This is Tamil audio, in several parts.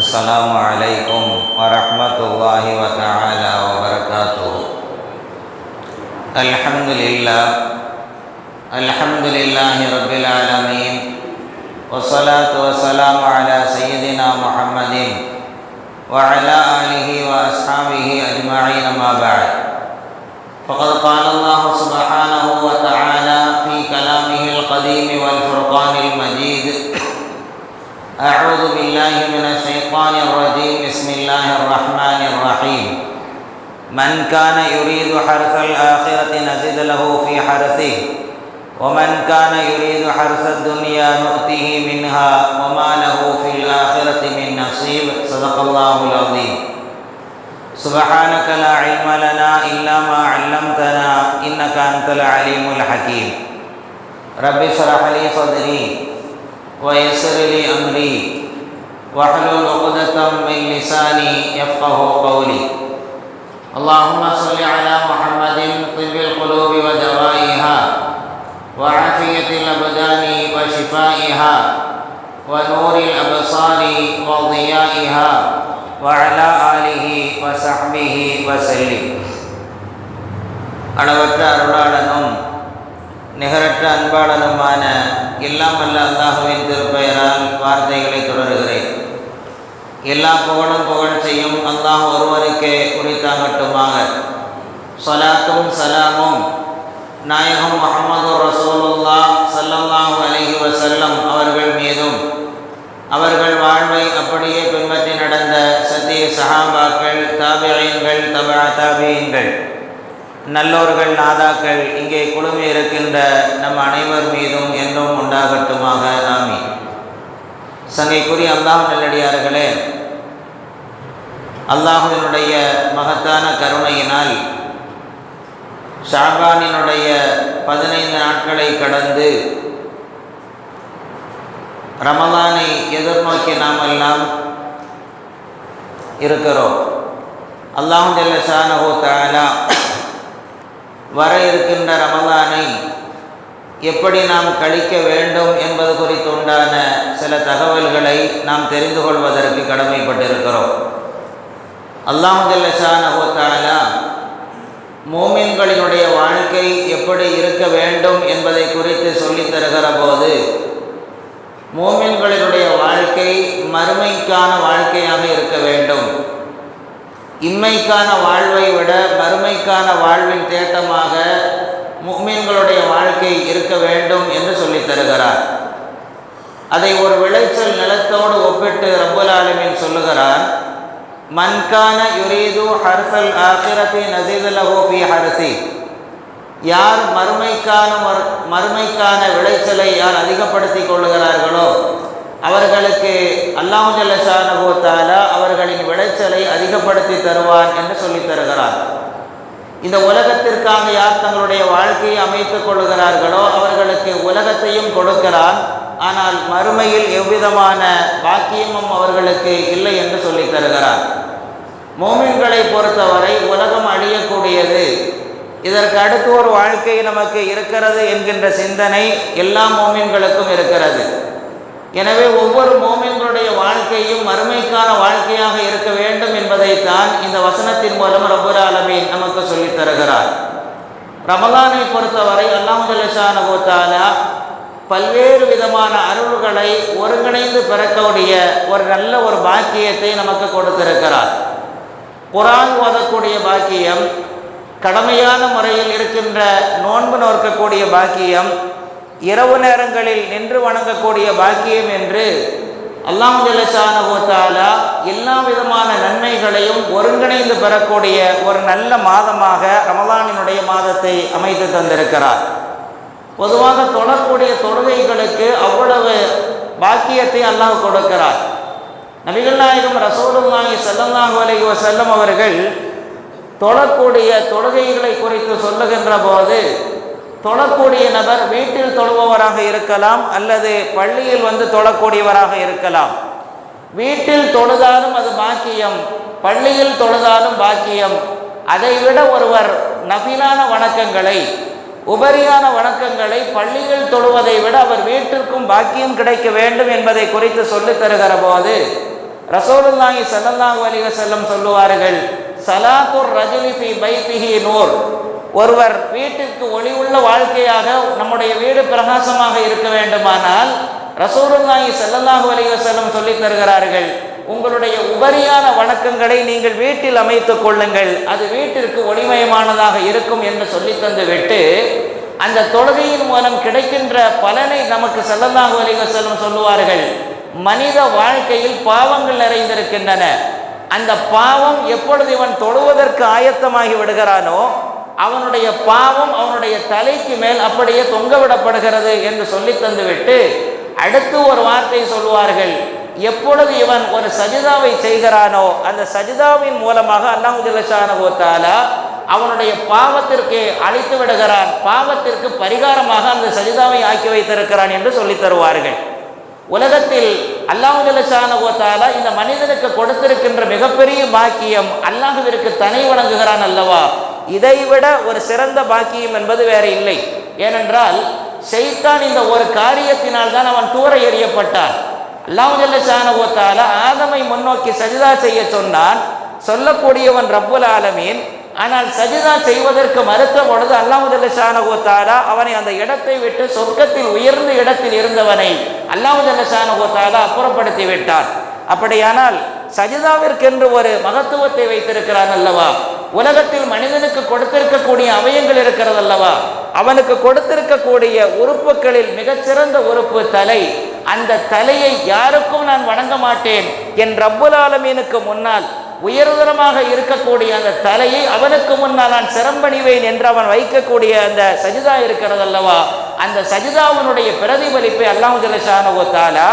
السلام عليكم ورحمة الله وتعالى وبركاته. الحمد لله رب العالمين، والصلاة والسلام على سيدنا محمد وعلى آله وأصحابه أجمعين، ما بعد. فقد قال الله سبحانه وتعالى في كلامه القديم والفرقان المجيد: أعوذ بالله من الشيطان الرجيم، بسم الله الرحمن الرحيم. من كان يريد حرث الآخرة نزد له في حرثه ومن كان يريد حرث الدنيا نؤته منها وما له في الآخرة من نصيب. صدق الله العظيم. سبحانك لا علم لنا إلا ما علمتنا إنك أنت العليم الحكيم. رب اشرح لي صدري ويسر لي أمري واحلل عقدة من لساني يفقه قولي. اللهم صل على محمد طب القلوب ودوائها وعافية الأبدان وشفائها ونور الأبصار وضيائها وعلى آله وصحبه وسلم. அளவற்ற அருளாளனும் நிகரற்ற அன்பாளனுமான எல்லாம் வல்ல அல்லாஹ்வின் திருப்பெயரால் வார்த்தைகளை தொடருகிறேன். எல்லா புகழும் புகழ் செய்யும் அல்லாஹ் ஒருவருக்கே உரித்தாகட்டுமாக. ஸலாத்தும் சலாமும் நாயகம் முஹம்மது ரசூலுல்லாஹ் ஸல்லல்லாஹு அலைஹி வஸல்லம் அவர்கள் மீதும், அவர்கள் வாழ்வை அப்படியே பின்பற்றி நடந்த சத்திய சஹாபாக்கள், தாபிஈன்கள், தபா தாபிஈன்கள், நல்லோர்கள், நாதாக்கள், இங்கே குழுமி இருக்கின்ற நம் அனைவர் மீதும் என்றும் உண்டாகட்டுமாக. ஆமீன். சங்கைக்குரிய அல்லாஹ் நல்லடியார்களே, அல்லாஹ்வினுடைய மகத்தான கருணையினால் ஷாபானினுடைய 15 நாட்களை கடந்து ரமலானை எதிர்நோக்கி நாம் எல்லாம் இருக்கிறோம். அல்லாஹ் ஜல்ல ஷானஹு தஆலா வர இருக்கின்ற ரமலானை எப்படி நாம் கழிக்க வேண்டும் என்பது குறித்து உண்டான சில தகவல்களை நாம் தெரிந்து கொள்வதற்கு கடமைப்பட்டிருக்கிறோம். அல்லாஹ் ஜல்ல ஷானஹு தஆலா மூமின்களினுடைய வாழ்க்கை எப்படி இருக்க வேண்டும் என்பதை குறித்து சொல்லித் தருகிற போது, மூமின்களினுடைய வாழ்க்கை மறுமைக்கான வாழ்க்கையாக இருக்க வேண்டும். இம்மைக்கான வாழ்வை விட மறுமைக்கான வாழ்வின் தேட்டமாக முஃமின்களுடைய வாழ்க்கை இருக்க வேண்டும் என்று சொல்லித் தருகிறார். அதை ஒரு விளைச்சல் நிலத்தோடு ஒப்பிட்டு ரப்புல் ஆலமீன் சொல்லுகிறார்: மன் கான யுரீது ஹர்ஸல் ஆகிரத்தி நஸீத் லஹு ஃபீ ஹர்ஸி. யார் மறுமைக்கான விளைச்சலை யார் அதிகப்படுத்தி கொள்ளுகிறார்களோ அவர்களுக்கு அல்லாஹ் ஜல்ல ஷானஹு தஆலா அவர்களின் விளைச்சலை அதிகப்படுத்தி தருவான் என்று சொல்லித் தருகிறார். இந்த உலகத்திற்காக யார் தங்களுடைய வாழ்க்கையை அமைத்துக் கொள்ளுகிறார்களோ அவர்களுக்கு உலகத்தையும் கொடுக்கிறான், ஆனால் மறுமையில் எவ்விதமான பாக்கியமும் அவர்களுக்கு இல்லை என்று சொல்லித் தருகிறார். மோமின்களை பொறுத்தவரை உலகம் அழியக்கூடியது, இதற்கு அடுத்து ஒரு வாழ்க்கை நமக்கு இருக்கிறது என்கின்ற சிந்தனை எல்லா மோமின்களுக்கும் இருக்கிறது. எனவே ஒவ்வொரு மோமின்களுடைய வாழ்க்கையும் மறுமைக்கான வாழ்க்கையாக இருக்க வேண்டும் என்பதைத்தான் இந்த வசனத்தின் மூலம் ரப்புல் ஆலமீன் நமக்கு சொல்லித் தருகிறார். ரமலானை பொறுத்தவரை அல்லாஹ் ஜல்ல ஷானஹு தஆலா பல்வேறு விதமான அருள்களை ஒருங்கிணைந்து பெறக்கூடிய ஒரு நல்ல ஒரு பாக்கியத்தை நமக்கு கொடுத்திருக்கிறார். குர்ஆன் ஓதக்கூடிய பாக்கியம், கடமையான முறையில் இருக்கின்ற நோன்பு நோக்கக்கூடிய பாக்கியம், இரவு நேரங்களில் நின்று வணங்கக்கூடிய பாக்கியம் என்று அல்லாஹ் ஜல்ல ஷானஹு தஆலா எல்லா விதமான நன்மைகளையும் ஒருங்கிணைந்து பெறக்கூடிய ஒரு நல்ல மாதமாக ரமலானினுடைய மாதத்தை அமைத்து தந்திருக்கிறார். பொதுவாக தொழக்கூடிய தொழுகைகளுக்கு அவ்வளவு பாக்கியத்தை அல்லாஹ் கொடுக்கிறார். நபிகள் நாயகம் ரசூலுல்லாஹி ஸல்லல்லாஹு அலைஹி வஸல்லம் அவர்கள் தொழக்கூடிய தொழுகைகளை குறித்து சொல்லுகின்ற போது, தொழக்கூடிய நபர் வீட்டில் தொழுபவராக இருக்கலாம் அல்லது பள்ளியில் வந்து தொழக்கூடியவராக இருக்கலாம். வீட்டில் தொழுதாலும் அது பாக்கியம், பள்ளியில் தொழுதாலும் பாக்கியம். அதைவிட ஒருவர் நஃபிலான வணக்கங்களை, உபரியான வணக்கங்களை பள்ளியில் தொழுவதை விட அவர் வீட்டிற்கும் பாக்கியம் கிடைக்க வேண்டும் என்பதை குறித்து சொல்லித் தருகிற போது ரசூலுல்லாஹி ஸல்லல்லாஹு அலைஹி வஸல்லம் சொல்லுவார்கள், ஸலாத்துர் ரஜுலி ஃபீ பைத்திஹி நூர். ஒருவர் வீட்டிற்கு ஒளி உள்ள வாழ்க்கையாக நம்முடைய வீடு பிரகாசமாக இருக்க வேண்டுமானால் ரசூலுல்லாஹி ஸல்லல்லாஹு அலைஹி வஸல்லம் சொல்லித் தருகிறார்கள், உங்களுடைய உபரியான வணக்கங்களை நீங்கள் வீட்டில் அமைத்துக் கொள்ளுங்கள், அது வீட்டிற்கு ஒளிமயமானதாக இருக்கும் என்று சொல்லி தந்து விட்டு அந்த தொழுகையின் மூலம் கிடைக்கின்ற பலனை நமக்கு ஸல்லல்லாஹு அலைஹி வஸல்லம் சொல்லுவார்கள். மனித வாழ்க்கையில் பாவங்கள் நிறைந்திருக்கின்றன. அந்த பாவம் எப்பொழுது இவன் தொழுவதற்கு ஆயத்தமாகி விடுகிறானோ அவனுடைய பாவம் அவனுடைய தலைக்கு மேல் அப்படியே தொங்கவிடப்படுகிறது என்று சொல்லி தந்துவிட்டு அடுத்து ஒரு வார்த்தை சொல்லுவார்கள், எப்பொழுது இவன் ஒரு சஜிதாவை செய்கிறானோ அந்த சஜிதாவின் மூலமாக அல்லாஹ் ஜல்ல ஷானஹு வ தஆலா அவனுடைய பாவத்திற்கு அழித்து விடுகிறான், பாவத்திற்கு பரிகாரமாக அந்த சஜிதாவை ஆக்கி வைத்திருக்கிறான் என்று சொல்லி தருவார்கள். உலகத்தில் அல்லாஹ் ஜல்ல ஷானஹு வ தஆலா இந்த மனிதனுக்கு கொடுத்திருக்கின்ற மிகப்பெரிய பாக்கியம் அல்லாஹ்விற்கு தனி வணங்குகிறான் அல்லவா, இதைவிட ஒரு சிறந்த பாக்கியம் என்பது வேற இல்லை. ஏனென்றால் ஷைத்தான் இந்த ஒரு காரியத்தினால் தான் அவன் தூர எறியப்பட்டான். அல்லாஹ் ஜல்ல ஷானஹு வ தஆலா ஆதமை முன்னோக்கி சஜிதா செய்ய சொன்னான், சொல்லக்கூடியவன் ரப்புல் ஆலமீன். ஆனால் சஜிதா செய்வதற்கு மறுத்த பொழுது அல்லாஹ் ஜல்ல ஷானஹு வ தஆலா அவனை அந்த இடத்தை விட்டு சொர்க்கத்தில் உயர்ந்த இடத்தில் இருந்தவனை அல்லாஹ் ஜல்ல ஷானஹு வ தஆலா அப்புறப்படுத்தி விட்டான். அப்படியானால் சஜிதாவிற்கென்று ஒரு மகத்துவத்தை வைத்திருக்கிறான் அல்லவா. உலகத்தில் மனிதனுக்கு கொடுத்திருக்கக்கூடிய அவயங்கள் இருக்கிறது அல்லவா, அவனுக்கு கொடுத்திருக்கக்கூடிய உறுப்புகளில் மிகச்சிறந்த உறுப்பு தலை. அந்த தலையை யாருக்கும் நான் வணங்க மாட்டேன், என் ரப்புல் ஆலமீனுக்கு முன்னால் உயர்தரமாக இருக்கக்கூடிய அந்த தலையை அவனுக்கு முன்னால் நான் சிரம்பணிவேன் என்று அவன் வைக்கக்கூடிய அந்த சஜிதா இருக்கிறது அல்லவா, அந்த சஜிதாவினுடைய பிரதிபலிப்பை அல்லாஹ் ஜல்ல ஷானஹு வ தஆலா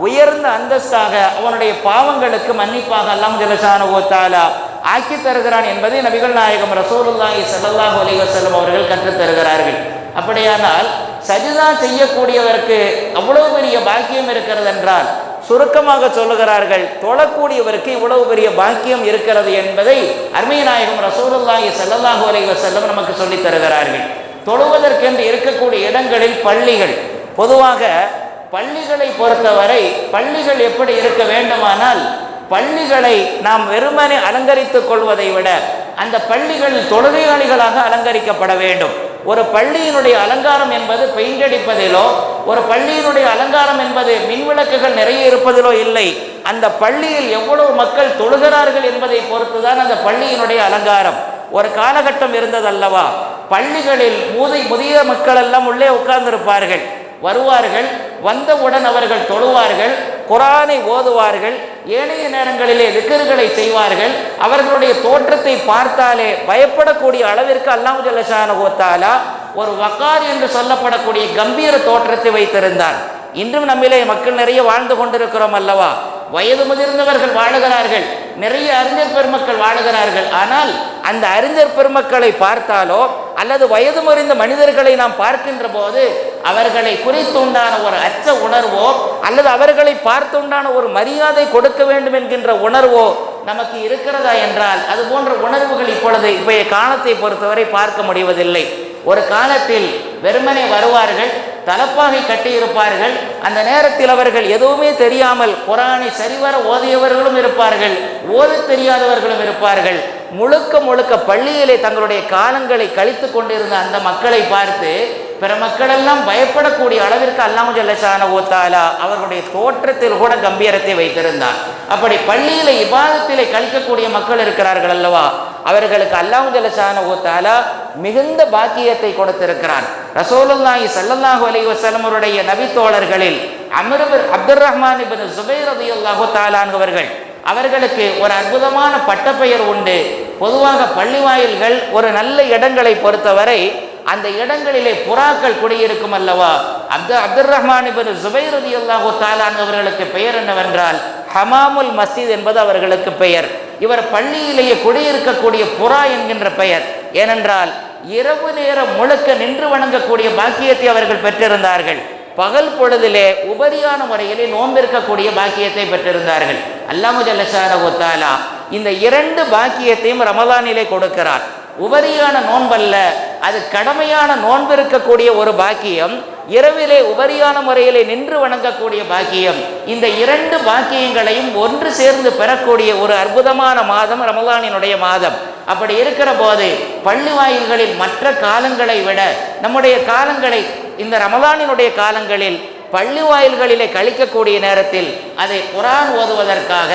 உயர்ந்த அந்தஸ்தாக அவனுடைய பாவங்களுக்கு மன்னிப்பாக அல்லாஹ் ஜல்ல ஷானஹு வ தஆலா ஆக்கி தருகிறான் என்பதை நபிகள் நாயகம் ரசூலுல்லாஹி ஸல்லல்லாஹு அலைஹி வஸல்லம் அவர்கள் கற்றுத் தருகிறார்கள். அப்படியானால் சஜிதா செய்யக்கூடியவருக்கு அவ்வளவு பெரிய பாக்கியம் இருக்கிறது என்றால் சுருக்கமாக சொல்லுகிறார்கள், தொழக்கூடியவருக்கு இவ்வளவு பெரிய பாக்கியம் இருக்கிறது என்பதை அருமை நாயகம் ரசூலுல்லாஹி ஸல்லல்லாஹு அலைஹி வஸல்லம் நமக்கு சொல்லித் தருகிறார்கள். தொழுவதற்கென்று இருக்கக்கூடிய இடங்களில் பள்ளிகள், பொதுவாக பள்ளிகளை பொறுத்தவரை பள்ளிகள் எப்படி இருக்க வேண்டுமானால் பள்ளிகளை நாம் வெறுமனே அலங்கரித்துக் கொள்வதை விட அந்த பள்ளிகள் தொழுகையாளிகளாக அலங்கரிக்கப்பட வேண்டும். ஒரு பள்ளியினுடைய அலங்காரம் என்பது பெயிண்ட் அடிப்பதிலோ, ஒரு பள்ளியினுடைய அலங்காரம் என்பது மின்விளக்குகள் நிறைய இருப்பதிலோ இல்லை. அந்த பள்ளியில் எவ்வளவு மக்கள் தொழுகிறார்கள் என்பதை பொறுத்துதான் அந்த பள்ளியினுடைய அலங்காரம். ஒரு காலகட்டம் இருந்ததல்லவா, பள்ளிகளில் முதிய மக்கள் எல்லாம் உள்ளே உட்கார்ந்திருப்பார்கள். வருவார்கள், வந்தவுடன் அவர்கள் தொழுவார்கள், குர்ஆனை ஓதுவார்கள், ஏனைய நேரங்களிலே திக்ர்களை செய்வார்கள். அவர்களுடைய தோற்றத்தை பார்த்தாலே பயப்படக்கூடிய அளவிற்கு அல்லாஹ் ஜல்ல ஷானஹு வ தஆலா ஒரு வக்கார் என்று சொல்லப்படக்கூடிய கம்பீர தோற்றத்தை வைத்திருந்தார். இன்றும் நம்மிலே மக்கள் நிறைய வாழ்ந்து கொண்டிருக்கிறோம் அல்லவா, வயது முதிர்ந்தவர்கள் வாழுகிறார்கள், நிறைய அறிஞர் பெருமக்கள் வாழுகிறார்கள். ஆனால் அந்த அறிஞர் பெருமக்களை பார்த்தாலோ அல்லது வயது முறிந்த மனிதர்களை நாம் பார்க்கின்ற போது அவர்களை குறித்துண்டான ஒரு அச்ச உணர்வோ அல்லது அவர்களை பார்த்துண்டான ஒரு மரியாதை கொடுக்க வேண்டும் என்கின்ற உணர்வோ நமக்கு இருக்கிறதா என்றால் அது போன்ற உணர்வுகள் இப்போதைய காலத்தை பொறுத்தவரை பார்க்க முடிவதில்லை. ஒரு காலத்தில் வெறுமனே வருவார்கள், தலப்பாகை கட்டியிருப்பார்கள். அந்த நேரத்தில் அவர்கள் எதுவுமே தெரியாமல் குர்ஆனை சரிவர ஓதியவர்களும் இருப்பார்கள், ஓதத் தெரியாதவர்களும் இருப்பார்கள். முழுக்க பள்ளியிலே தங்களுடைய காலங்களை கழித்து கொண்டிருந்த அந்த மக்களை பார்த்து பிற மக்களெல்லாம் பயப்படக்கூடிய அளவிற்கு அல்லாஹ் ஜல்ல ஷானஹு வ தஆலா அவர்களுடைய தோற்றத்தில் கூட கம்பீரத்தை வைத்திருந்தார். அப்படி பள்ளியிலே இபாதத்திலே கழிக்கக்கூடிய மக்கள் இருக்கிறார்கள் அல்லவா, அவர்களுக்கு அல்லாஹ் ஜல்ல ஷானஹு வ தஆலா மிகுந்த பாக்கியத்தை கொடுத்திருக்கிறான். ரசூலுல்லாஹி ஸல்லல்லாஹு அலைஹி வஸல்லம் அவருடைய நபி தோழர்களில் அப்துர் ரஹ்மான் இப்னு ஸுபைர் ரலியல்லாஹு தஆலா அவர்கள், அவர்களுக்கு ஒரு அற்புதமான பட்டப்பெயர் உண்டு. பொதுவாக பள்ளி வாயில்கள் ஒரு நல்ல இடங்களை பொறுத்தவரை அந்த இடங்களிலே புறாக்கள் குடியிருக்கும் அல்லவா. அப்துர் ரஹ்மான் இப்னு ஸுபைர் ரலியல்லாஹு தஆலா அவர்களுக்கு பெயர் என்னவென்றால் ஹமாமுல் மஸ்ஜித் என்பது அவர்களுக்கு பெயர். இவர் பள்ளியிலேயே குடியிருக்கக்கூடிய புறா என்கின்ற பெயர். ஏனென்றால் இரவு நேரம் முழுக்க நின்று வணங்கக்கூடிய பாக்கியத்தை அவர்கள் பெற்றிருந்தார்கள். பகல் பொழுதிலே உபரியான முறையிலே நோம்பிருக்கக்கூடிய பாக்கியத்தை பெற்றிருந்தார்கள். அல்லாஹ் ஜல்ல ஷானஹு வ தஆலா இந்த இரண்டு பாக்கியத்தையும் ரமலானிலே கொடுக்கிறார். உபரியான நோன்பல்ல, அது கடமையான நோன்பு இருக்கக்கூடிய ஒரு பாக்கியம். இரவிலே உபரியான முறையிலே நின்று வணங்கக்கூடிய பாக்கியம், இந்த இரண்டு பாக்கியங்களையும் ஒன்று சேர்ந்து பெறக்கூடிய ஒரு அற்புதமான மாதம் ரமலானினுடைய மாதம். அப்படி இருக்கிற போது பள்ளி வாயில்களில் மற்ற காலங்களை விட நம்முடைய காலங்களை இந்த ரமலானினுடைய காலங்களில் பள்ளி வாயில்களிலே கழிக்கக்கூடிய நேரத்தில் அதை குர்ஆன் ஓதுவதற்காக,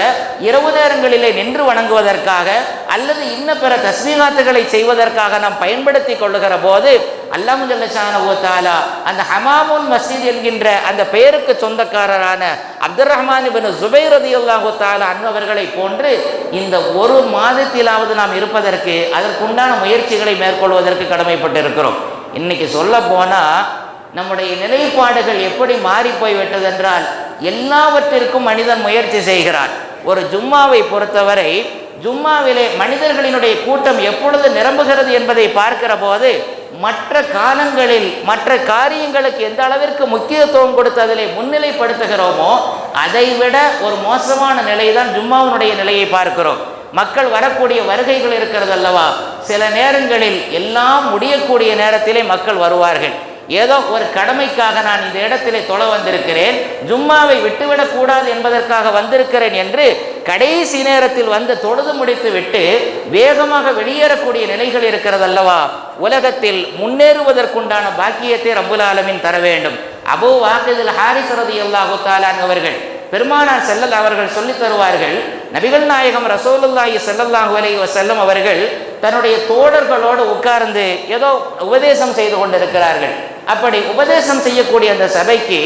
இரவு நேரங்களிலே நின்று வணங்குவதற்காக அல்லது இன்ன பிற தஸ்பீகாத்துகளை செய்வதற்காக நாம் பயன்படுத்தி கொள்ளுகிற போது அல்லாஹ் ஜல்ல ஷானஹு வ தஆலா அந்த ஹமாமுல் மஸ்ஜித் என்கின்ற அந்த பெயருக்கு சொந்தக்காரரான அப்துர் ரஹ்மான் இப்னு ஜுபைர் ரலியல்லாஹு தஆலா அன்ஹு போன்று இந்த ஒரு மாதத்திலாவது நாம் இருப்பதற்கு அதற்குண்டான முயற்சிகளை மேற்கொள்வதற்கு கடமைப்பட்டிருக்கிறோம். இன்னைக்கு சொல்ல போனால் நம்முடைய நிலைப்பாடுகள் எப்படி மாறி போய்விட்டதென்றால் எல்லாவற்றிற்கும் மனிதன் முயற்சி செய்கிறான். ஒரு ஜும்மாவை பொறுத்தவரை ஜும்மாவிலே மனிதர்களினுடைய கூட்டம் எப்பொழுது நிரம்புகிறது என்பதை பார்க்கிற போது மற்ற காலங்களில் மற்ற காரியங்களுக்கு எந்த அளவிற்கு முக்கியத்துவம் கொடுத்து அதிலே முன்னிலைப்படுத்துகிறோமோ அதைவிட ஒரு மோசமான நிலைதான் ஜும்மாவினுடைய நிலையை பார்க்கிறோம். மக்கள் வரக்கூடிய வருகைகள் இருக்கிறது அல்லவா, சில நேரங்களில் எல்லாம் முடியக்கூடிய நேரத்திலே மக்கள் வருவார்கள். ஏதோ ஒரு கடமைக்காக நான் இந்த இடத்திலே தொழ வந்திருக்கிறேன், ஜும்மாவை விட்டுவிடக்கூடாது என்பதற்காக வந்திருக்கிறேன் என்று கடைசி நேரத்தில் வந்து தொழுது முடித்து விட்டு வேகமாக வெளியேறக்கூடிய நிலைகள் இருக்கிறது அல்லவா. உலகத்தில் முன்னேறுவதற்குண்டான பாக்கியத்தை ரப்புல் ஆலமீன் தர வேண்டும். அபூ வாக்கிதுல் ஹாரிஸ் ரலியல்லாஹு தஆலா அவர்கள் பெருமானார் ஸல்லல்லாஹு அவர்கள் சொல்லித் தருவார்கள், நபிகள் நாயகம் ரசூலுல்லாஹி ஸல்லல்லாஹு அலைஹி வஸல்லம் அவர்கள் தன்னுடைய தோழர்களோடு உட்கார்ந்து ஏதோ உபதேசம் செய்து கொண்டிருக்கிறார்கள். அப்படி உபதேசம் செய்யக்கூடிய அந்த சபைக்கு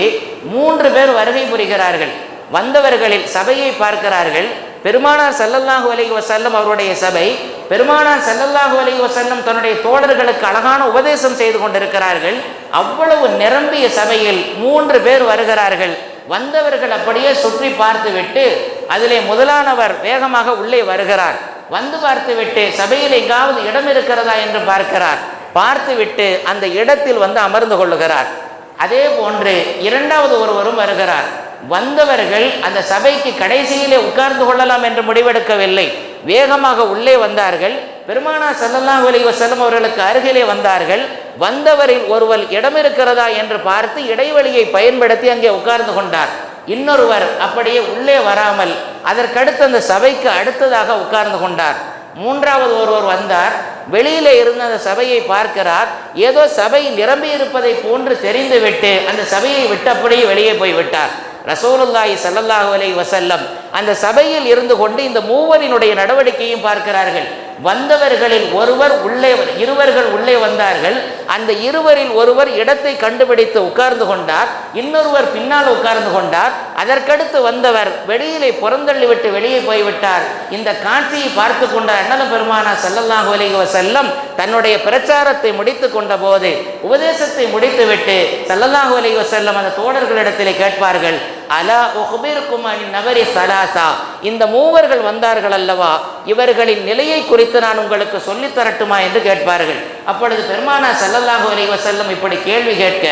3 பேர் வருகை புரிகிறார்கள். வந்தவர்களில் சபையை பார்க்கிறார்கள். பெருமானார் ஸல்லல்லாஹு அலைஹி வஸல்லம் அவருடைய சபை. பெருமானார் ஸல்லல்லாஹு அலைஹி வஸல்லம் தன்னுடைய தோழர்களுக்கு அழகான உபதேசம் செய்து கொண்டிருக்கிறார்கள். அவ்வளவு நிரம்பிய சபையில் 3 பேர் வருகிறார்கள். வந்தவர்கள் அப்படியே சுற்றி பார்த்து விட்டு அதிலே முதலானவர் வேகமாக உள்ளே வருகிறார். வந்து பார்த்துவிட்டு சபையில் எங்காவது இடம் இருக்கிறதா என்று பார்க்கிறார். பார்த்துவிட்டு அந்த இடத்தில் வந்து அமர்ந்து கொள்ளுகிறார். அதே போன்று இரண்டாவது ஒருவரும் வருகிறார். வந்தவர்கள் அந்த சபைக்கு கடைசியிலே உட்கார்ந்து கொள்ளலாம் என்று முடிவெடுக்கவில்லை. வேகமாக உள்ளே வந்தார்கள். பெருமானார் ஸல்லல்லாஹு அலைஹி வஸல்லம் அவர்களுக்கு அருகிலே வந்தார்கள். வந்தவரில் ஒருவர் இடம் இருக்கிறதா என்று பார்த்து இடைவெளியை பயன்படுத்தி அங்கே உட்கார்ந்து கொண்டார். இன்னொருவர் அப்படியே உள்ளே வராமல் அதற்கடுத்து அந்த சபைக்கு அடுத்ததாக உட்கார்ந்து கொண்டார். மூன்றாவது ஒருவர் வந்தார். வெளியிலே இருந்த அந்த சபையை பார்க்கிறார். ஏதோ சபை நிரம்பி இருப்பதை போன்று தெரிந்துவிட்டு அந்த சபையை விட்டபடியே வெளியே போய்விட்டார். ரசூலுல்லாஹி ஸல்லல்லாஹு அலைஹி வஸல்லம் அந்த சபையில் இருந்து கொண்டு இந்த மூவரினுடைய நடவடிக்கையும் பார்க்கிறார்கள். வந்தவர்களில் இருவர்கள் உள்ளே வந்தார்கள். அந்த இருவரில் ஒருவர் இடத்தை கண்டுபிடித்து உட்கார்ந்து கொண்டார். இன்னொருவர் பின்னால் உட்கார்ந்து கொண்டார். அதற்கடுத்து வந்தவர் வெளியிலே புறந்தள்ளிவிட்டு வெளியே போய்விட்டார். இந்த காட்சியை பார்த்து கொண்ட அண்ணலும் பெருமானார் ஸல்லல்லாஹு அலைஹி வஸல்லம் தன்னுடைய பிரச்சாரத்தை முடித்து கொண்ட போது, உபதேசத்தை முடித்துவிட்டு ஸல்லல்லாஹு அலைஹி வஸல்லம் அந்த தோழர்களிடத்திலே கேட்பார்கள், அலா உஹ்பிருக்கும் அன் நபரி ஸலாஸா, இந்த மூவர்கள் வந்தார்கள் அல்லவா, இவர்களின் நிலையை குறித்து நான் உங்களுக்கு சொல்லித் தரட்டுமா என்று கேட்பார்கள். அப்பொழுது பெருமானார் ஸல்லல்லாஹு அலைஹி வஸல்லம் இப்படி கேள்வி கேட்க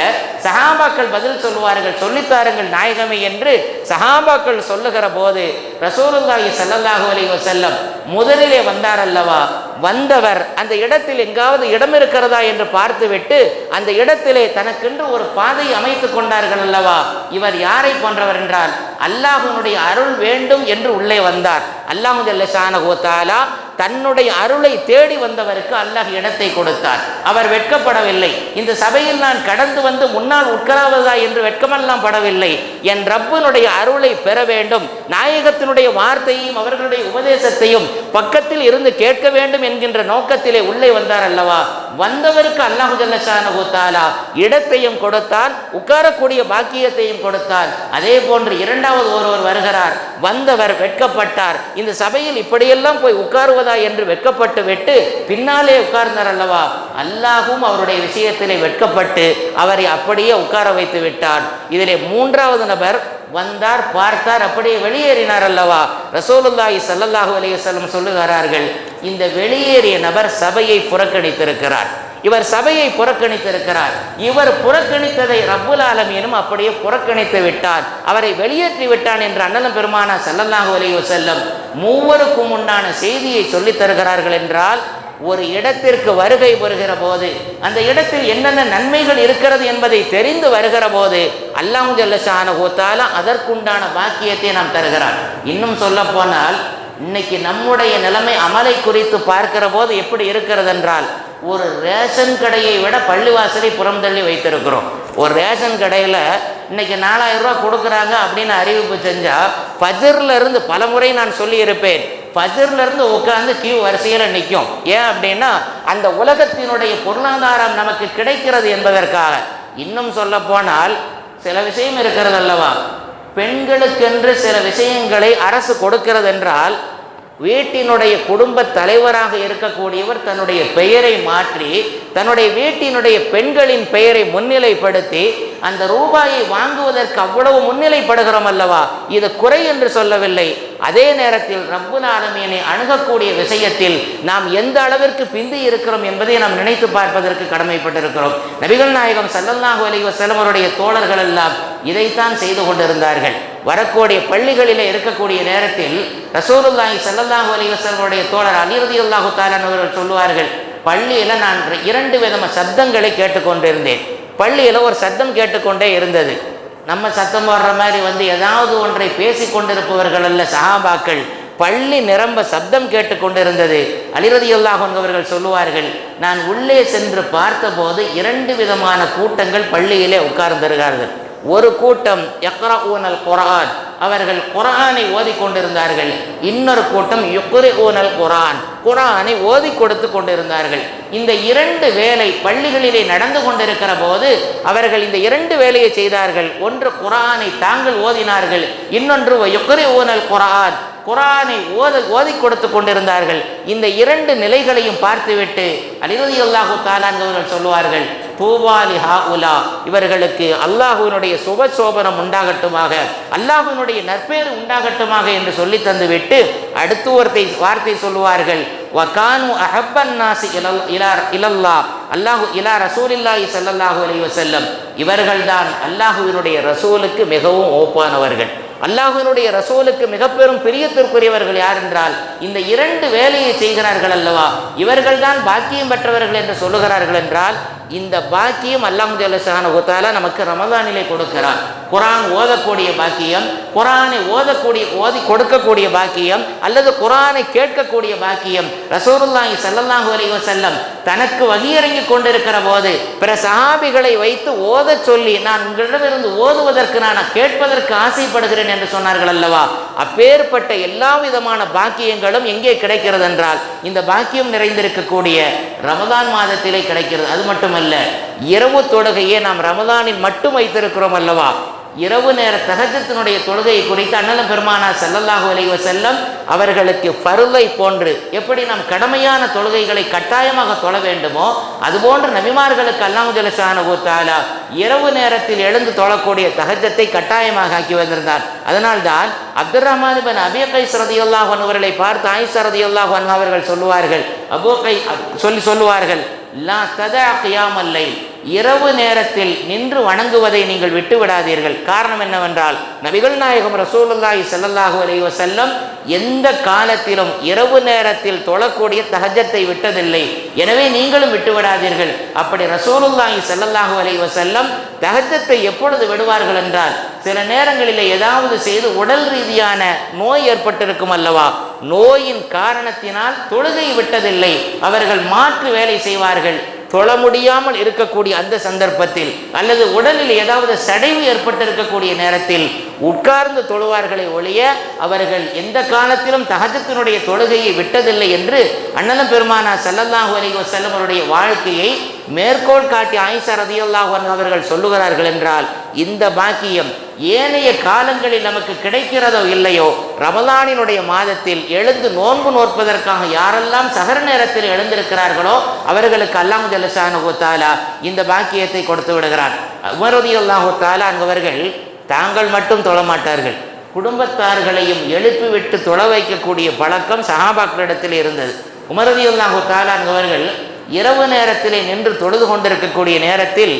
சஹாபாக்கள் பதில் சொல்லுவார்கள், சொல்லித்தாருங்கள் நாயகமே என்று சஹாபாக்கள் சொல்லுகிற போது ரசூலுல்லாஹி ஸல்லல்லாஹு அலைஹி வஸல்லம் முதலிலே வந்தார் அல்லவா, வந்தவர் அந்த இடத்தில் எங்காவது இடம் இருக்கிறதா என்று பார்த்துவிட்டு அந்த இடத்திலே தனக்கென்று ஒரு பாதையை அமைத்துக் கொண்டார்கள் அல்லவா. இவர் யாரை போன்றவர் என்றால் அல்லாஹ்வுடைய அருள் வேண்டும் என்று உள்ளே வந்தார். அல்லாஹ் ஜல்ல ஷானஹு வ தஆலா தன்னுடைய அருளை தேடி வந்தவருக்கு அல்லாஹ் இடத்தை கொடுத்தார். அவர் வெட்கப்படவில்லை. இந்த சபையில் நான் கடந்து வந்து முன்னால் உட்காராவதா என்று வெட்கமெல்லாம் படவில்லை. என் ரப்பினுடைய அருளை பெற வேண்டும், நாயகத்தினுடைய வார்த்தையையும் அவர்களுடைய உபதேசத்தையும் பக்கத்தில் இருந்து கேட்க வேண்டும் என்கின்ற நோக்கத்திலே உள்ளே வந்தார் அல்லவா. வந்தவருக்கு அல்லாஹ் ஜல்ல ஷானஹு வ தஆலா இடத்தையும் கொடுத்தான், உட்காரக்கூடிய பாக்கியத்தையும் கொடுத்தான். அதே போன்று இரண்டாவது ஒருவர் வருகிறார். வந்தவர் வெட்கப்பட்டார். இந்த சபையில் இப்படியெல்லாம் போய் உட்காருவதா என்று வெட்கப்பட்டு விட்டு பின்னாலே உட்கார்ந்தார் அல்லவா. அல்லாஹும் அவருடைய விஷயத்திலே வெட்கப்பட்டு அவரை அப்படியே உட்கார வைத்து விட்டார். இதிலே மூன்றாவது நபர் வந்தார், பார்த்தார், அப்படியே வெளியேறினார் அல்லவா. ரசூலுல்லாஹி ஸல்லல்லாஹு அலைஹி வஸல்லம் சொல்லுகிறார்கள், இந்த வெளியேறிய நபர் சபையை புறக்கணித்திருக்கிறார். இவர் சபையை புறக்கணித்திருக்கிறார். இவர் புறக்கணித்ததை ரப்புல் ஆலமீனும் அப்படியே புறக்கணித்து விட்டார், அவரை வெளியேற்றி விட்டான் என்று அண்ணலும் பெருமானார் ஸல்லல்லாஹு அலைஹி வஸல்லம் மூவருக்கும் உண்டான செய்தியை சொல்லித் தருகிறார்கள் என்றால் ஒரு இடத்திற்கு வருகை வருகிற போது அந்த இடத்தில் என்னென்ன நன்மைகள் இருக்கிறது என்பதை தெரிந்து வருகிற போது அல்லாஹ் ஜல்ல ஷானஹு தஆலா அதற்குண்டான பாக்கியத்தை நாம் தருகிறார். இன்னும் சொல்ல போனால் இன்னைக்கு நம்முடைய நிலைமை அமலை குறித்து பார்க்கிற போது எப்படி இருக்கிறது என்றால், ஒரு ரேஷன் கடையை விட பள்ளிவாசலை புறம் தள்ளி வைத்திருக்கிறோம். ஒரு ரேஷன் கடையில் இன்னைக்கு 4000 ரூபா கொடுக்குறாங்க அப்படின்னு அறிவிப்பு செஞ்சால் ஃபஜ்ர்ல இருந்து பல முறை நான் சொல்லியிருப்பேன், ஃபஜ்ர்ல இருந்து உட்கார்ந்து கியூ வரிசையில் நிற்கும். ஏன் அப்படின்னா அந்த உலகத்தினுடைய பொருளாதாரம் நமக்கு கிடைக்கிறது என்பதற்காக. இன்னும் சொல்ல போனால் சில விஷயம் இருக்கிறது அல்லவா, பெண்களுக்கென்று சில விஷயங்களை அரசு கொடுக்கிறது என்றால் வீட்டினுடைய குடும்ப தலைவராக இருக்கக்கூடியவர் தன்னுடைய பெயரை மாற்றி தன்னுடைய வீட்டினுடைய பெண்களின் பெயரை முன்னிலைப்படுத்தி அந்த ரூபாயை வாங்குவதற்கு அவ்வளவு முன்னிலைப்படுகிறோம் அல்லவா, இது குறை என்று சொல்லவில்லை. அதே நேரத்தில் ரப்புல் ஆலமீனை அணுகக்கூடிய விஷயத்தில் நாம் எந்த அளவிற்கு பிந்தி இருக்கிறோம் என்பதை நாம் நினைத்து பார்ப்பதற்கு கடமைப்பட்டிருக்கிறோம். நபிகள் நாயகம் ஸல்லல்லாஹு அலைஹி வஸல்லம் அவருடைய தோழர்கள் எல்லாம் இதைத்தான் செய்து கொண்டிருந்தார்கள். வரக்கூடிய பள்ளிகளிலே இருக்கக்கூடிய நேரத்தில் ரசூலுல்லாஹி ஸல்லல்லாஹு அலைஹி வஸல்லம் அவருடைய தோழர் அலி ரலியல்லாஹு தஆலா அவர்கள் சொல்லுவார்கள், பள்ளியில் நான் 2 விதமான சப்தங்களை கேட்டுக்கொண்டிருந்தேன். பள்ளியில் ஒரு சத்தம் கேட்டுக்கொண்டே இருந்தது. நம்ம சத்தம் போடுற மாதிரி ஏதாவது ஒன்றை பேசி கொண்டிருப்பவர்கள் அல்ல சஹாபாக்கள். பள்ளி நிரம்ப சப்தம் கேட்டுக்கொண்டிருந்தது. அலி ரலியல்லாஹு அன்ஹு அவர்கள் சொல்லுவார்கள், நான் உள்ளே சென்று பார்த்தபோது 2 விதமான கூட்டங்கள் பள்ளியிலே உட்கார்ந்திருக்கிறார்கள். ஒரு கூட்டம் யக்ரஊனல் குர்ஆன், அவர்கள் குர்ஆனை ஓதி கொண்டிருந்தார்கள். இன்னொரு கூட்டம் யுக்ரிஊனல் குர்ஆன், குர்ஆனை ஓதி கொடுத்து கொண்டிருந்தார்கள். இந்த 2 வேலை பள்ளிகளிலே நடந்து கொண்டிருக்கிற போது அவர்கள் இந்த 2 வேலையை செய்தார்கள். ஒன்று குர்ஆனை தாங்கள் ஓதினார்கள், இன்னொன்று யுக்ரிஊனல் குர்ஆன், குர்ஆனை ஓதி கொடுத்து கொண்டிருந்தார்கள். இந்த 2 நிலைகளையும் பார்த்துவிட்டு அலி ரலியல்லாஹு தஆலா அவர்கள் சொல்லுவார்கள், தூபாலி ஹாஉலா, இவர்களுக்கு அல்லாஹ்வினுடைய சுபசோபனம் உண்டாகட்டுமாக, அல்லாஹ்வினுடைய நற்பேறு உண்டாகட்டுமாக என்று சொல்லி தந்துவிட்டு அடுத்து ஒரு வார்த்தை சொல்லுவார்கள், வகானு அஹப்பன் நாசி இலல்லாஹ் அல்லாஹு இலா ரசூலில்லாஹி ஸல்லல்லாஹு அலைஹி வஸல்லம், இவர்கள்தான் அல்லாஹ்வினுடைய ரசூலுக்கு மிகவும் ஓப்பானவர்கள். அல்லாஹ்வினுடைய ரசூலுக்கு மிக பெரும் பிரியத்திற்குரியவர்கள் யார் என்றால் இந்த 2 வேலையை செய்கிறார்கள் அல்லவா, இவர்கள்தான் பாக்கியம் பெற்றவர்கள் என்று சொல்லுகிறார்கள் என்றால் இந்த பாக்கியம் அல்லாஹ் ஜல்ல ஷானஹு தஆலா நமக்கு ரமதானிலே கொடுக்கிறார். குர்ஆன் ஓதக்கூடிய பாக்கியம், குர்ஆனை ஓதி கொடுக்கக்கூடிய பாக்கியம், அல்லது குர்ஆனை கேட்கக்கூடிய பாக்கியம். ரசூலுல்லாஹி ஸல்லல்லாஹு அலைஹி வஸல்லம் தனக்கு வகியிறங்கி கொண்டிருக்கிற போது பிற சஹாபிகளை வைத்து ஓதச் சொல்லி, நான் உங்களிடமிருந்து ஓதுவதற்கு நான் கேட்பதற்கு ஆசைப்படுகிறேன் என்று சொன்னார்கள் அல்லவா, அப்பேற்பட்ட எல்லா விதமான பாக்கியங்களும் எங்கே கிடைக்கிறது என்றால் இந்த பாக்கியம் நிறைந்திருக்கக்கூடிய ரமதான் மாதத்திலே கிடைக்கிறது. அது மட்டுமல்ல, இரவு தொழுகையே நாம் ரமதானில் மட்டும் வைத்திருக்கிறோம் அல்லவா, இரவு நேர தஹஜ்ஜுத்தினுடைய தொழுகையை குறித்து அண்ணலம் பெருமானார் ஸல்லல்லாஹு அலைஹி வஸல்லம் அவர்களுக்கு ஃபர்லை போன்று எப்படி நாம் கடமையான தொழுகைகளை கட்டாயமாக தொழ வேண்டுமோ அதுபோன்று நபிமார்களுக்கு அல்லாஹ் ஜல்ல ஷானஹு தஆலா இரவு நேரத்தில் எழுந்து தொழக்கூடிய தஹஜ்ஜத்தை கட்டாயமாக ஆக்கி வந்திருந்தார். அதனால்தான் அப்துர் ரஹ்மான் இப்னு அபீ கைஸ் ரலியல்லாஹு அன்ஹு அவர்களை பார்த்து ஆயிஷா ரலியல்லாஹு அன்ஹா அவர்கள் சொல்லுவார்கள், சொல்லுவார்கள், லா ததா கியாமல் லைல், இரவு நேரத்தில் நின்று வணங்குவதை நீங்கள் விட்டு விடாதீர்கள். காரணம் என்னவென்றால் நபிகள் நாயகம் ரசூலுல்லாஹி ஸல்லல்லாஹு அலைஹி வஸல்லம் எந்த காலத்திலும் இரவு நேரத்தில் தொழக்கூடிய தஹஜ்ஜத்தை விட்டதில்லை. எனவே நீங்களும் விட்டு விடாதீர்கள். அப்படி ரசூலுல்லாஹி ஸல்லல்லாஹு அலைஹி வஸல்லம் தஹஜ்ஜத்தை எப்பொழுது விடுவார்கள் என்றால் சில நேரங்களில் ஏதாவது செய்து உடல் ரீதியான நோய் ஏற்பட்டிருக்கும் அல்லவா, நோயின் காரணத்தினால் தொழுகை விட்டதில்லை. அவர்கள் மாற்று வேலை செய்வார்கள். தொழ முடியாமல் இருக்கக்கூடிய அந்த சந்தர்ப்பத்தில் அல்லது உடலில் ஏதாவது சடைவு ஏற்பட்டிருக்கக்கூடிய நேரத்தில் உட்கார்ந்து தொழுவார்களை ஒழிய அவர்கள் எந்த காலத்திலும் தஹஜ்ஜுத்தினுடைய தொழுகையை விட்டதில்லை என்று அண்ணலம் பெருமானார் ஸல்லல்லாஹு அலைஹி வஸல்லம் அவருடைய வாழ்க்கையை மேற்கோள் காட்டி ஆயிஷா ரலியல்லாஹு அன்ஹா அவர்கள் சொல்லுகிறார்கள் என்றால் இந்த பாக்கியம் ஏனைய காலங்களில் நமக்கு கிடைக்கிறதோ இல்லையோ, ரமலானினுடைய மாதத்தில் எழுந்து நோன்பு நோற்பதற்காக யாரெல்லாம் சஹர் நேரத்தில் எழுந்திருக்கிறார்களோ அவர்களுக்கு அல்லாஹ் ஜல்ல ஷானஹு தஆலா இந்த பாக்கியத்தை கொடுத்து விடுகிறார். உமர் ரலியல்லாஹு தஆலா அவர்கள் தாங்கள் மட்டும் தொழ மாட்டார்கள், குடும்பத்தார்களையும் எழுப்பிவிட்டு தொழ வைக்கக்கூடிய பழக்கம் சஹாபாக்களிடத்தில் இருந்தது. உமர் ரலியல்லாஹு தஆலா அவர்கள் இரவு நேரத்திலே நின்று தொழுது கொண்டிருக்கக்கூடிய நேரத்தில்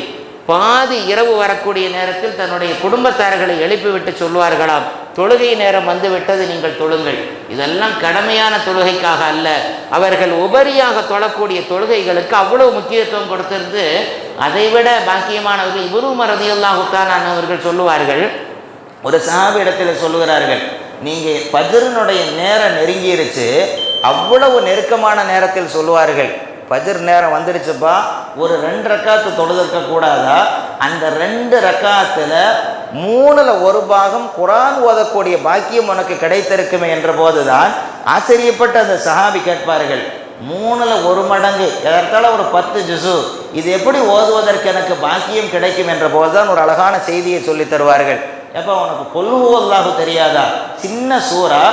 பாதி இரவு வரக்கூடிய நேரத்தில் தன்னுடைய குடும்பத்தார்களை எழுப்பிவிட்டு சொல்வார்களாம், தொழுகை நேரம் வந்து விட்டது, நீங்கள் தொழுங்கள். இதெல்லாம் கடமையான தொழுகைக்காக அல்ல, அவர்கள் உபரியாக தொழக்கூடிய தொழுகைகளுக்கு அவ்வளவு முக்கியத்துவம் கொடுத்திருந்து அதைவிட பாக்கியமானவர்கள் இப்னு உமர் ரலியல்லாஹு தஆலா அவர்கள் சொல்லுவார்கள், ஒரு சஹாபி இடத்துல சொல்லுகிறார்கள், நீங்கள் ஃபஜ்ரினுடைய நேரம் நெருங்கிருச்சு, அவ்வளவு நெருக்கமான நேரத்தில் சொல்லுவார்கள், ஃபஜ்ர் நேரம் வந்துருச்சுப்பா, ஒரு 2 ரக்காத்து தொழுதுக்க கூடாதா? அந்த 2 ரக்காத்தில் 3ல் 1 பாகம் குர்ஆன் ஓதக்கூடிய பாக்கியம் உனக்கு கிடைத்திருக்குமே என்ற போதுதான் ஆச்சரியப்பட்ட அந்த சஹாபி கேட்பார்கள், 3ல் 1 மடங்கு, எதற்கால ஒரு 10 ஜுசு, இது எப்படி ஓதுவதற்கு எனக்கு பாக்கியம் கிடைக்கும் என்ற போதுதான் ஒரு அழகான செய்தியை சொல்லி தருவார்கள். எப்போ உனக்கு குல் ஹுவல்லாஹு தெரியாதா? சின்ன சூறா,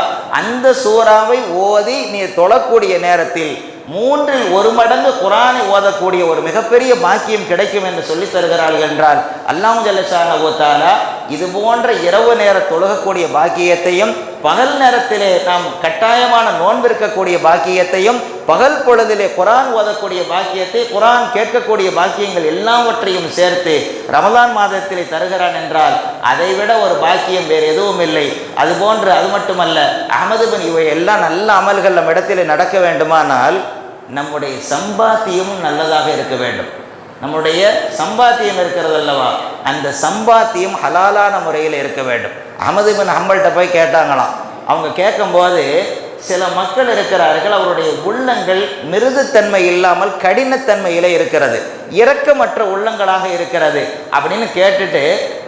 அந்த சூறாவை ஓதி நீ தொழக்கூடிய நேரத்தில் 3ல் 1 மடங்கு குர்ஆனை ஓதக்கூடிய ஒரு மிகப்பெரிய பாக்கியம் கிடைக்கும் என்று சொல்லித் தருகிறார்கள் என்றால் அல்லாஹ் ஜல்ல ஷானஹு வ தஆலா இது போன்ற இரவு நேர தொழுகக்கூடிய பாக்கியத்தையும், பகல் நேரத்திலே நாம் கட்டாயமான நோன்பிருக்கக்கூடிய பாக்கியத்தையும், பகல் பொழுதிலே குர்ஆன் ஓதக்கூடிய பாக்கியத்தை, குர்ஆன் கேட்கக்கூடிய பாக்கியங்கள் எல்லாவற்றையும் சேர்த்து ரமலான் மாதத்திலே தருகிறான் என்றால் அதைவிட ஒரு பாக்கியம் வேறு எதுவும் இல்லை. அதுபோன்று அது மட்டுமல்ல, அஹ்மது பின், இவை எல்லாம் நல்ல அமல்கள் நம் இடத்திலே நடக்க வேண்டுமானால் நம்முடைய சம்பாத்தியமும் நல்லதாக இருக்க வேண்டும். நம்முடைய சம்பாத்தியம் இருக்கிறது அல்லவா, அந்த சம்பாத்தியம் ஹலாலான முறையில் இருக்க வேண்டும். அஹ்மது பின் ஹம்பல்கிட்ட போய் கேட்டாங்களாம். அவங்க கேட்கும்போது, சில மக்கள் இருக்கிறார்கள், அவருடைய உள்ளங்கள் மிருதுத்தன்மை இல்லாமல் கடினத்தன்மையிலே இருக்கிறது, இரக்கமற்ற உள்ளங்களாக இருக்கிறது அப்படின்னு கேட்டுட்டு,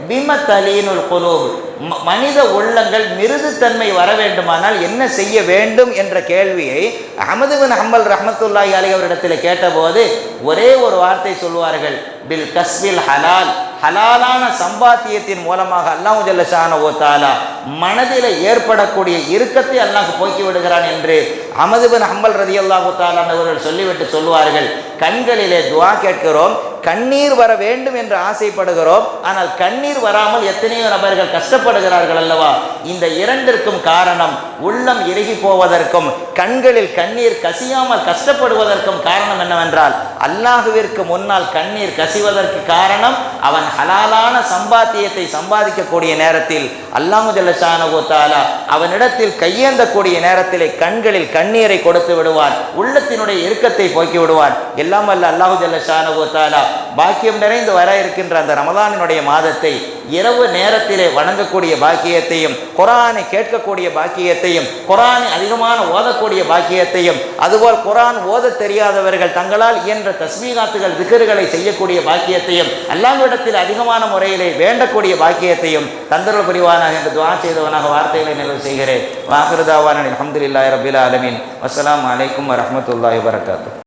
பிம தலீனுல் குலூப், மனித உள்ளங்கள் மிருதுத்தன்மை வர வேண்டுமானால் என்ன செய்ய வேண்டும் என்ற கேள்வியை அஹ்மது பின் ஹம்பல் ரஹ்மத்துல்லாஹி அலைஹி அவரிடத்தில் கேட்டபோது ஒரே ஒரு வார்த்தை சொல்வார்கள், பில் கஸ்பில் ஹலால், ஹலாலான சம்பாத்தியத்தின் மூலமாக அல்லாஹ் ஜல்ல ஷானஹு வ தஆலா மனதில் ஏற்படக்கூடிய இறுக்கத்தை அல்லாஹ் போக்கி விடுகிறான் என்று அஹ்மது பின் ஹம்பல் ரலியல்லாஹு தஆலா அவர்கள் சொல்லிவிட்டு சொல்லுவார்கள், கண்களிலே துஆ கேட்கிறோம், கண்ணீர் வர வேண்டும் என்று ஆசைப்படுகிறோம், ஆனால் கண்ணீர் வராமல் எத்தனையோ நபர்கள் கஷ்டப்படுகிறார்கள் அல்லவா. இந்த இரண்டிற்கும் காரணம் உள்ளம் இறுகி போவதற்கும் கண்களில் கண்ணீர் கசியாமல் கஷ்டப்படுவதற்கும் காரணம் என்னவென்றால், அல்லாஹுவிற்கு முன்னால் கண்ணீர் கசிவதற்கு காரணம் அவன் ஹலாலான சம்பாத்தியத்தை சம்பாதிக்கக்கூடிய நேரத்தில் அல்லாஹ் ஜல்ல ஷானஹு வ தஆலா அவனிடத்தில் கையேந்தக்கூடிய நேரத்திலே கண்களில் கண்ணீரை கொடுத்து விடுவான், உள்ளத்தினுடைய இறுக்கத்தை போக்கி விடுவான். எல்லாம் அல்ல அல்லாஹ் ஜல்ல ஷானஹு வ தஆலா பாக்கியம் நிறைந்து வர இருக்கின்ற அந்த ரமலானினுடைய மாதத்தை இரவு நேரத்திலே வணங்கக்கூடிய பாக்கியத்தையும், குர்ஆனை கேட்கக்கூடிய பாக்கியத்தையும், குர்ஆனை அதிகமான ஓதக்கூடிய பாக்கியத்தையும், அதுபோல் குர்ஆன் ஓத தெரியாதவர்கள் தங்களால் இயன்ற தஸ்பீகாத்துகள் திக்ருகளை செய்யக்கூடிய பாக்கியத்தையும், அல்லாஹ்விடத்தில் அதிகமான முறையிலே வேண்டக்கூடிய பாக்கியத்தையும் தந்தருள் புரிவானாக என்று துஆ செய்தவனாக வார்த்தைகளை நிறைவு செய்கிறேன். வாஹிரு தாவானா அல்ஹம்துலில்லாஹி ரப்பில் ஆலமீன். வஸ்ஸலாமு அலைக்கும் வரஹ்மத்துல்லாஹி வபரகாத்துஹு.